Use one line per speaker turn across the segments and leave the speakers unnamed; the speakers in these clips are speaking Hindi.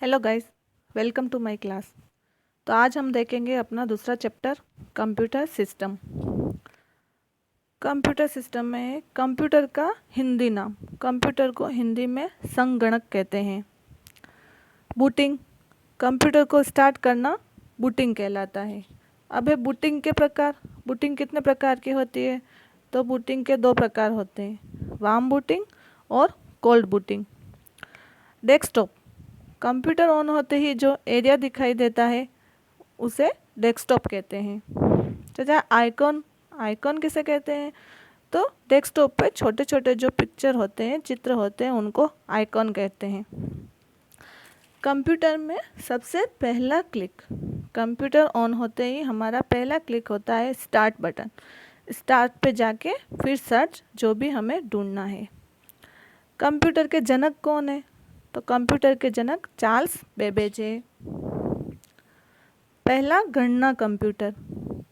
Hello guys, welcome to my class. तो आज हम देखेंगे अपना दूसरा chapter computer system. Computer system में कंप्यूटर का हिंदी नाम, कंप्यूटर को हिंदी में संगणक कहते हैं। बूटिंग, कंप्यूटर को स्टार्ट करना बूटिंग कहलाता है। अब है बूटिंग के प्रकार। बूटिंग कितने प्रकार की होती है? तो बूटिंग के दो प्रकार होते हैं, वार्म बूटिंग और cold booting. Desktop, computer on होते ही जो एरिया दिखाई देता है उसे डेस्कटॉप कहते हैं। चाचा आइकॉन, आइकॉन किसे कहते हैं? तो डेस्कटॉप पे छोटे छोटे जो पिक्चर होते हैं, चित्र होते हैं, उनको आइकॉन कहते हैं। कंप्यूटर में सबसे पहला क्लिक, कंप्यूटर ऑन होते ही हमारा पहला क्लिक होता है स्टार्ट बटन। स्टार्ट पे जाके फिर सर्च जो भी हमें ढूंढना है। कंप्यूटर के जनक कौन है? तो कंप्यूटर के जनक चार्ल्स बेबेज है। पहला गणना कंप्यूटर,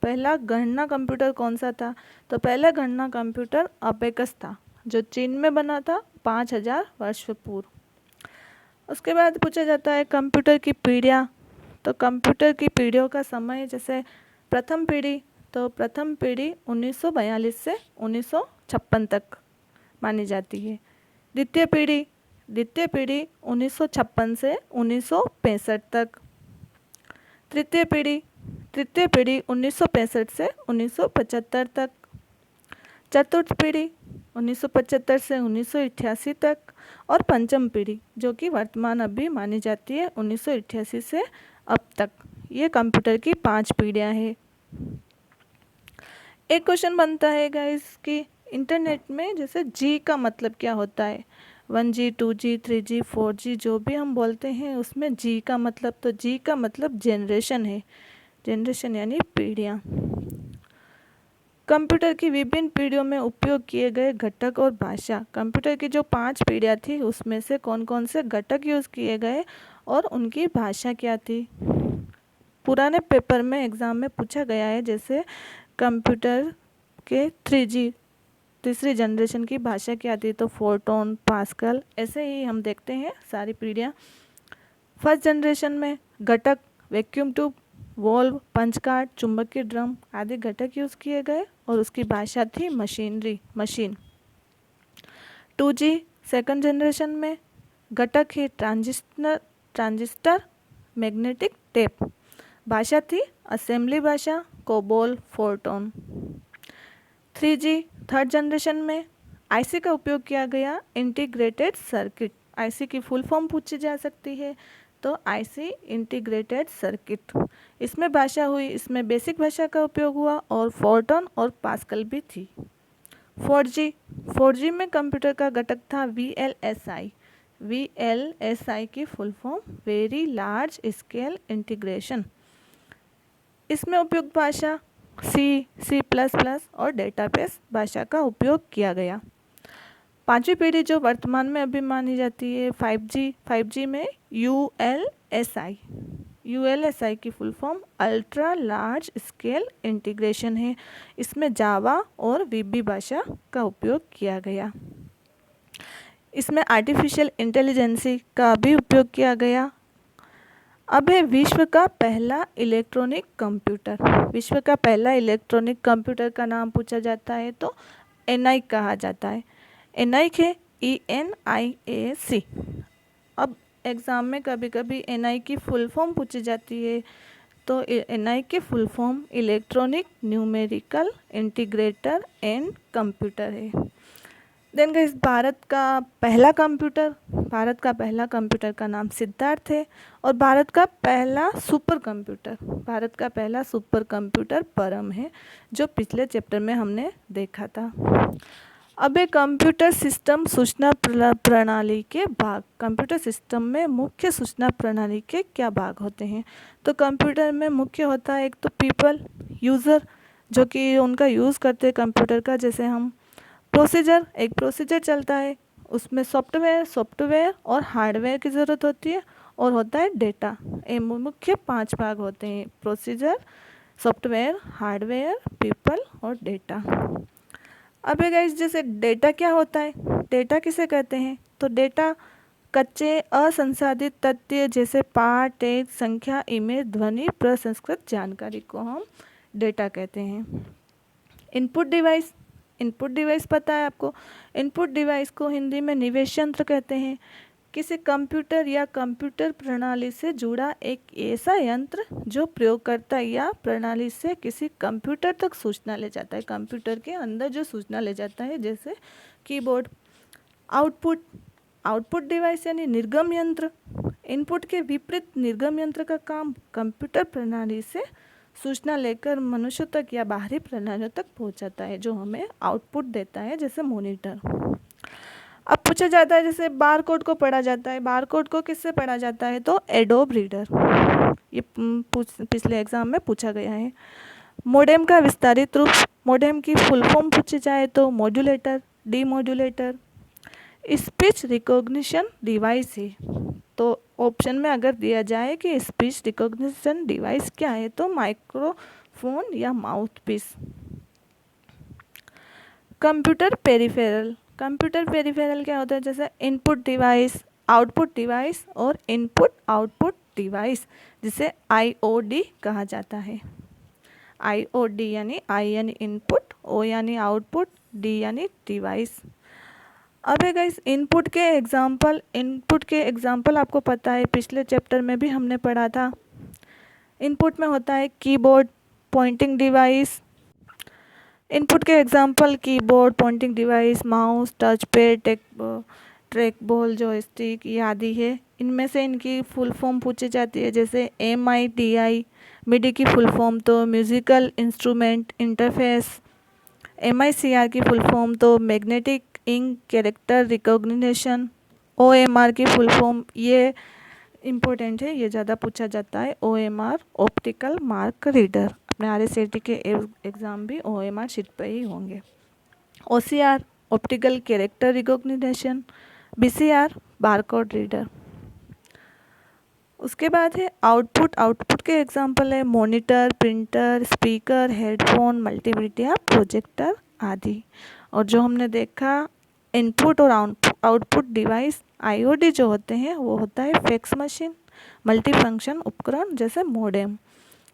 पहला गणना कंप्यूटर कौन सा था? तो पहला गणना कंप्यूटर अबेकस था, जो चीन में बना था 5000 वर्ष पूर्व। उसके बाद पूछा जाता है कंप्यूटर की पीढ़ियाँ। तो कंप्यूटर की पीढ़ियों का समय, जैसे प्रथम पीढ़ी, तो प्रथम पीढ़ी 1942 से 1956 तक मानी जाती है। द्वितीय पीढ़ी, द्वितीय पीढ़ी 1956 से 1965 तक। तृतीय पीढ़ी, तृतीय पीढ़ी 1965 से 1975 तक। चतुर्थ पीढ़ी 1975 से 1988 तक। और पंचम पीढ़ी जो कि वर्तमान अभी मानी जाती है 1988 से अब तक। ये कंप्यूटर की 5 पीढ़ियाँ हैं। एक क्वेश्चन बनता है गाइस कि इंटरनेट में जैसे जी का मतलब क्या होता है? 1G 2G 3G 4G जो भी हम बोलते हैं उसमें जी का मतलब, तो जी का मतलब जनरेशन है। जनरेशन यानी पीढ़ियाँ। कंप्यूटर की विभिन्न पीढ़ियों में उपयोग किए गए घटक और भाषा। कंप्यूटर की जो 5 पीढ़ियाँ थी उसमें से कौन कौन से घटक यूज़ किए गए और उनकी भाषा क्या थी? पुराने पेपर में एग्ज़ाम में पूछा गया है, जैसे कंप्यूटर के 3G तीसरी जनरेशन की भाषा क्या थी? तो फोर्टोन, पास्कल, ऐसे ही हम देखते हैं सारी पीढ़ियाँ। फर्स्ट जनरेशन में घटक vacuum tube, valve, punch card, चुंबकीय ड्रम आदि घटक यूज़ किए गए और उसकी भाषा थी machinery, machine. 2G second generation में घटक है ट्रांजिस्टर, मैग्नेटिक टेप, भाषा थी असेंबली भाषा, कोबोल, फोर्टोन। 3G थर्ड जनरेशन में आईसी का उपयोग किया गया, इंटीग्रेटेड सर्किट। आईसी की फुल फॉर्म पूछी जा सकती है, तो आईसी इंटीग्रेटेड सर्किट। इसमें भाषा हुई, इसमें बेसिक भाषा का उपयोग हुआ और फोर्टोन और पास्कल भी थी। 4G में कंप्यूटर का घटक था VLSI। VLSI की full form very large scale integration. इसमें उपयुक्त भाषा C++ और डेटाबेस भाषा का उपयोग किया गया। 5वीं पीढ़ी जो वर्तमान में अभी मानी जाती है 5G में ULSI की full form ultra large scale integration है। इसमें जावा और VB भाषा का उपयोग किया गया। इसमें आर्टिफिशियल इंटेलिजेंसी का भी उपयोग किया गया। अब है विश्व का पहला इलेक्ट्रॉनिक कंप्यूटर। विश्व का पहला इलेक्ट्रॉनिक कंप्यूटर का नाम पूछा जाता है तो ENIAC कहा जाता है। ENIAC है ENIAC। अब एग्ज़ाम में कभी कभी ENIAC की फुल फॉर्म पूछी जाती है, तो ENIAC की full form electronic numerical integrator and computer है। देन गाइस, भारत का पहला कंप्यूटर का नाम सिद्धार्थ है। और भारत का पहला सुपर कंप्यूटर परम है, जो पिछले चैप्टर में हमने देखा था। अब एक कंप्यूटर सिस्टम सूचना प्रणाली के भाग। कंप्यूटर सिस्टम में मुख्य सूचना प्रणाली के क्या भाग होते हैं? तो कंप्यूटर में मुख्य होता है एक तो पीपल, यूज़र, जो कि उनका यूज़ करते हैं कंप्यूटर का, जैसे हम प्रोसीजर, एक प्रोसीजर चलता है, उसमें सॉफ्टवेयर और हार्डवेयर की ज़रूरत होती है, और होता है डेटा। ये मुख्य 5 भाग होते हैं, प्रोसीजर, सॉफ्टवेयर, हार्डवेयर, पीपल और डेटा। अब गाइस, जैसे डेटा क्या होता है, डेटा किसे कहते हैं? तो डेटा कच्चे असंसाधित तथ्य जैसे पाठ, टेक्स्ट, संख्या, इमेज, ध्वनि, प्रसंस्कृत जानकारी को हम डेटा कहते हैं। इनपुट डिवाइस, इनपुट डिवाइस पता है आपको। इनपुट डिवाइस को हिंदी में निवेश यंत्र कहते हैं। किसी कंप्यूटर या कंप्यूटर प्रणाली से जुड़ा एक ऐसा यंत्र जो प्रयोगकर्ता या प्रणाली से किसी कंप्यूटर तक सूचना ले जाता है, कंप्यूटर के अंदर जो सूचना ले जाता है, जैसे कीबोर्ड। आउटपुट, आउटपुट डिवाइस यानी निर्गम यंत्र। इनपुट के विपरीत निर्गम यंत्र का काम कंप्यूटर प्रणाली से सूचना लेकर मनुष्यों तक या बाहरी प्रणालियों तक पहुंचाता है, जो हमें आउटपुट देता है, जैसे मॉनिटर। अब पूछा जाता है जैसे बार कोड को पढ़ा जाता है, बार कोड को किससे पढ़ा जाता है, तो एडोब रीडर। ये पिछले एग्जाम में पूछा गया है। मोडेम का विस्तारित रूप, मोडेम की फुल फॉर्म पूछी जाए तो modulator, demodulator. Speech recognition device है, तो ऑप्शन में अगर दिया जाए कि स्पीच रिकॉग्निशन डिवाइस क्या है, तो माइक्रोफोन या mouth piece. Computer peripheral, computer peripheral क्या होता है, जैसे इनपुट डिवाइस, आउटपुट डिवाइस और इनपुट आउटपुट डिवाइस, जिसे IOD कहा जाता है। IOD यानी I यानी इनपुट, O यानी आउटपुट, D यानी डिवाइस। अब है गाइस इनपुट के एग्जाम्पल, इनपुट के एग्जाम्पल आपको पता है, पिछले चैप्टर में भी हमने पढ़ा था। इनपुट में होता है कीबोर्ड, पॉइंटिंग डिवाइस। इनपुट के example keyboard, pointing device, mouse, touch pad, track ball, joystick, ये आदि है। इनमें से इनकी फुल फॉर्म पूछी जाती है, जैसे MITI। मिडी की फुल फॉर्म तो म्यूजिकल इंस्ट्रूमेंट इंटरफेस। MICR की फुल फॉर्म तो magnetic ink character recognition. OMR की फुल फॉर्म, ये इम्पोर्टेंट है, ये ज़्यादा पूछा जाता है, OMR ऑप्टिकल मार्क रीडर। अपने RSAT के एग्ज़ाम भी OMR शीट पर ही होंगे। OCR optical character recognition. BCR barcode reader. उसके बाद है आउटपुट, आउटपुट के एग्जाम्पल है monitor, printer, speaker, headphone, multimedia, projector आदि। और जो हमने देखा इनपुट और आउटपुट डिवाइस IOD जो होते हैं, वो होता है फैक्स मशीन, मल्टीफंक्शन उपकरण जैसे मॉडेम।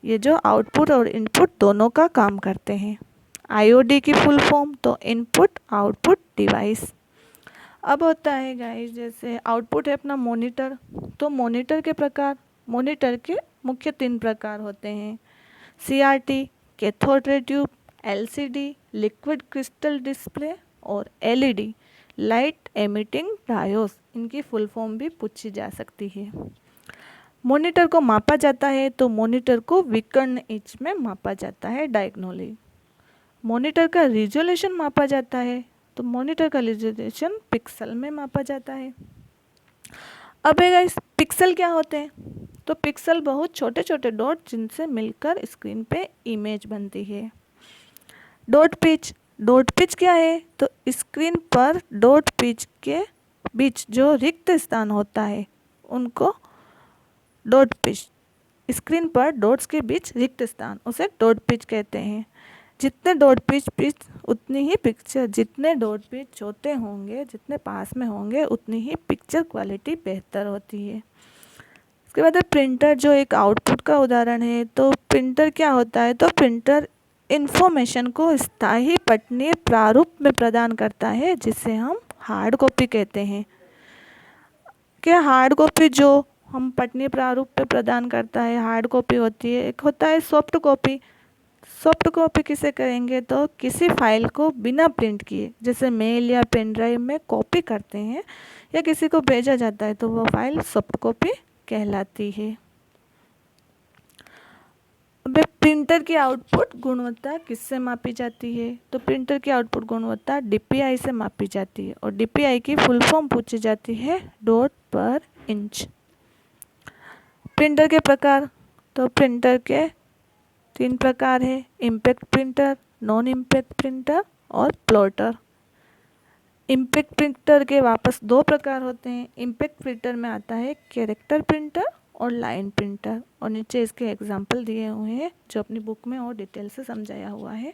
ये जो आउटपुट और इनपुट दोनों का काम करते हैं। IOD की फुल फॉर्म तो इनपुट आउटपुट डिवाइस। अब होता है गाइस जैसे आउटपुट है अपना मॉनिटर, तो मॉनिटर के प्रकार, मॉनिटर के मुख्य 3 प्रकार होते हैं, CRT cathode ray tube, LCD liquid crystal display और LED लाइट एमिटिंग डायोड्स। इनकी फुल फॉर्म भी पूछी जा सकती है। मॉनिटर को मापा जाता है, तो मॉनिटर को विकर्ण इंच में मापा जाता है, डायगोनली। मॉनिटर का रिजोल्यूशन मापा जाता है, तो मॉनिटर का रिजोल्यूशन पिक्सल में मापा जाता है। अब है गाइस पिक्सल क्या होते हैं, तो पिक्सल बहुत छोटे छोटे डॉट जिनसे मिलकर स्क्रीन पे इमेज बनती है। डॉट पिच, डॉट पिच क्या है, तो स्क्रीन पर डॉट पिच के बीच जो रिक्त स्थान होता है उनको डॉट पिच, स्क्रीन पर डॉट्स के बीच रिक्त स्थान, उसे डॉट पिच कहते हैं। जितने डॉट पिच उतनी ही पिक्चर, जितने डॉट पिच छोटे होंगे, जितने पास में होंगे, उतनी ही पिक्चर क्वालिटी बेहतर होती है। उसके बाद है प्रिंटर, जो एक आउटपुट का उदाहरण है। तो प्रिंटर क्या होता है, तो प्रिंटर इंफॉर्मेशन को स्थायी पठनीय प्रारूप में प्रदान करता है, जिसे हम हार्ड कॉपी कहते हैं। क्या हार्ड कॉपी जो हम पठनीय प्रारूप पे प्रदान करता है, हार्ड कॉपी होती है। एक होता है सॉफ्ट कॉपी। सॉफ्ट कॉपी किसे करेंगे, तो किसी फाइल को बिना प्रिंट किए, जैसे मेल या पेन ड्राइव में कॉपी करते हैं या किसी को भेजा जाता है, तो वो फाइल सॉफ्ट कॉपी कहलाती है। अब प्रिंटर की आउटपुट गुणवत्ता किससे मापी जाती है, तो प्रिंटर की आउटपुट गुणवत्ता DPI से मापी जाती है, और DPI की फुल फॉर्म पूछी जाती है डॉट पर इंच। प्रिंटर के प्रकार, तो प्रिंटर के 3 प्रकार है, impact printer, non impact printer और प्लॉटर। इम्पैक्ट प्रिंटर के वापस 2 प्रकार होते हैं। इम्पैक्ट प्रिंटर में आता है कैरेक्टर प्रिंटर और लाइन प्रिंटर, और नीचे इसके एग्जाम्पल दिए हुए हैं जो अपनी बुक में और डिटेल से समझाया हुआ है।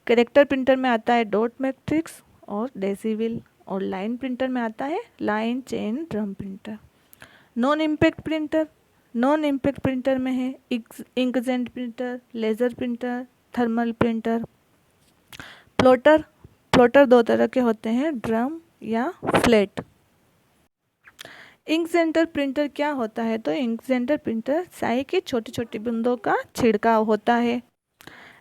कैरेक्टर प्रिंटर में आता है डॉट मैट्रिक्स और डेसिबल, और लाइन प्रिंटर में आता है line, chain, drum printer. Non impact printer, non impact printer में है inkjet printer, laser printer, thermal printer. Plotter, plotter दो तरह के होते हैं, ड्रम या फ्लैट। इंक जेंटर प्रिंटर क्या होता है? तो इंक जेंटर प्रिंटर स्याही की छोटी छोटी बूंदों का छिड़काव होता है।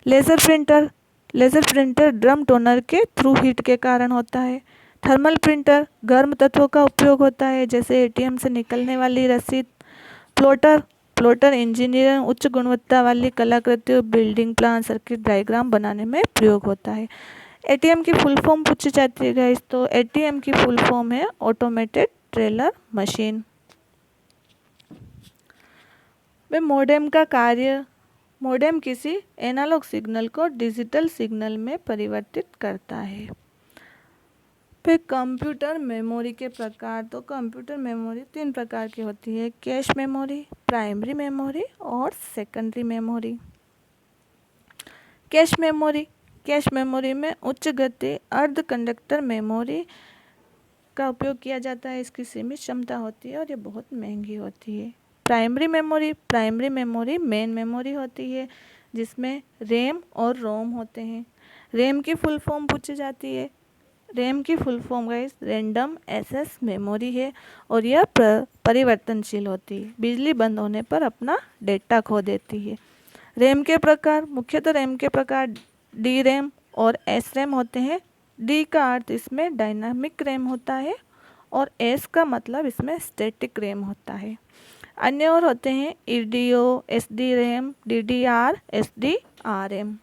Laser printer, laser printer drum toner के थ्रू हीट के कारण होता है। थर्मल प्रिंटर गर्म तत्वों का उपयोग होता है, जैसे एटीएम से निकलने वाली रसीद। प्लॉटर, प्लॉटर इंजीनियरिंग उच्च गुणवत्ता वाली कलाकृतियों, बिल्डिंग प्लान, सर्किट डायग्राम बनाने में प्रयोग होता है। एटीएम की फुल फॉर्म पूछी जाती है गाइस, तो एटीएम की फुल फॉर्म है ऑटोमेटेड टेलर मशीन। मोडेम का कार्य, मोडेम किसी एनालॉग सिग्नल को डिजिटल सिग्नल में परिवर्तित करता है। फिर कंप्यूटर मेमोरी के प्रकार, तो कंप्यूटर मेमोरी 3 प्रकार की होती है, कैश मेमोरी, प्राइमरी मेमोरी और secondary memory. Cache memory, cache memory में उच्च गति अर्ध कंडक्टर मेमोरी का उपयोग किया जाता है, इसकी सीमित क्षमता होती है और ये बहुत महंगी होती है। Primary memory, primary memory main memory होती है जिसमें रैम और रोम होते हैं। रैम की फुल फॉर्म पूछी जाती है, रैम की full form guys random access memory है और यह परिवर्तनशील होती है, बिजली बंद होने पर अपना डेटा खो देती है। रैम के प्रकार, मुख्यतः रैम के प्रकार डी रैम और एस रैम होते हैं। डी का अर्थ इसमें डायनामिक रैम होता है और एस का मतलब इसमें स्टैटिक रैम होता है। अन्य और होते हैं ईडीओ, एसडी रैम, डीडीआर, एसडीआरएम।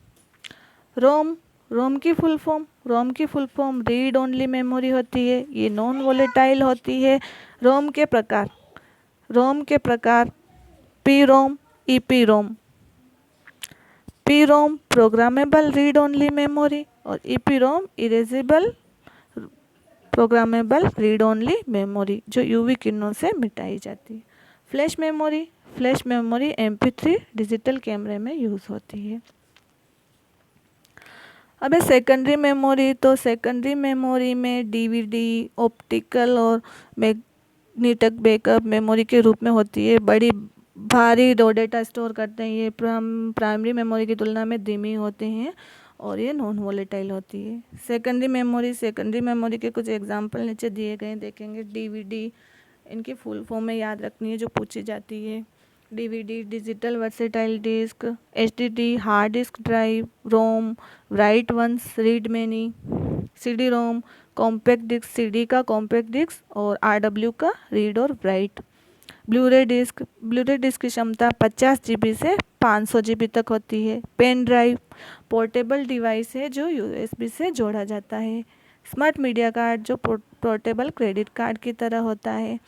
रोम, रोम की फुल फॉर्म, रोम की full form read only memory होती है, ये नॉन वोलेटाइल होती है। रोम के प्रकार, रोम के प्रकार P ROM, EP ROM. P ROM programmable read only memory और EP ROM erasable programmable read only memory, जो यूवी किरणों से मिटाई जाती है। Flash memory, flash memory MP3 digital कैमरे में यूज़ होती है। अब है सेकेंडरी मेमोरी, तो सेकेंडरी मेमोरी में डीवीडी, ऑप्टिकल और मैग्नेटिक बैकअप मेमोरी के रूप में होती है। बड़ी भारी रो डेटा स्टोर करते हैं, ये प्राइमरी मेमोरी की तुलना में धीमी होते हैं और ये नॉन वोलेटाइल होती है। सेकेंडरी मेमोरी, सेकेंडरी मेमोरी के कुछ एग्जांपल नीचे दिए गए देखेंगे। डीवीडी, इनकी फुल फॉर्म में याद रखनी है जो पूछी जाती है। DVD digital versatile disc, HDD hard disk drive, ROM write once read many, CD ROM compact disc, CD का कॉम्पैक्ट डिस्क और आरडब्ल्यू का रीड और write. Blu-ray disc, Blu-ray disc की क्षमता 50 GB से 500 GB तक होती है। पेन ड्राइव पोर्टेबल डिवाइस है जो USB से जोड़ा जाता है। स्मार्ट मीडिया कार्ड जो पोर्टेबल क्रेडिट कार्ड की तरह होता है।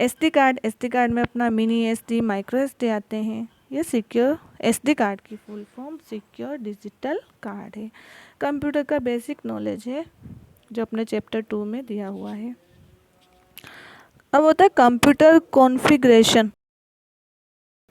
SD कार्ड, SD कार्ड में अपना मिनी SD, माइक्रो SD आते हैं। ये सिक्योर SD कार्ड की full form secure digital card है। कंप्यूटर का बेसिक नॉलेज है जो अपने चैप्टर 2 में दिया हुआ है। अब होता है कंप्यूटर कॉन्फ़िगरेशन।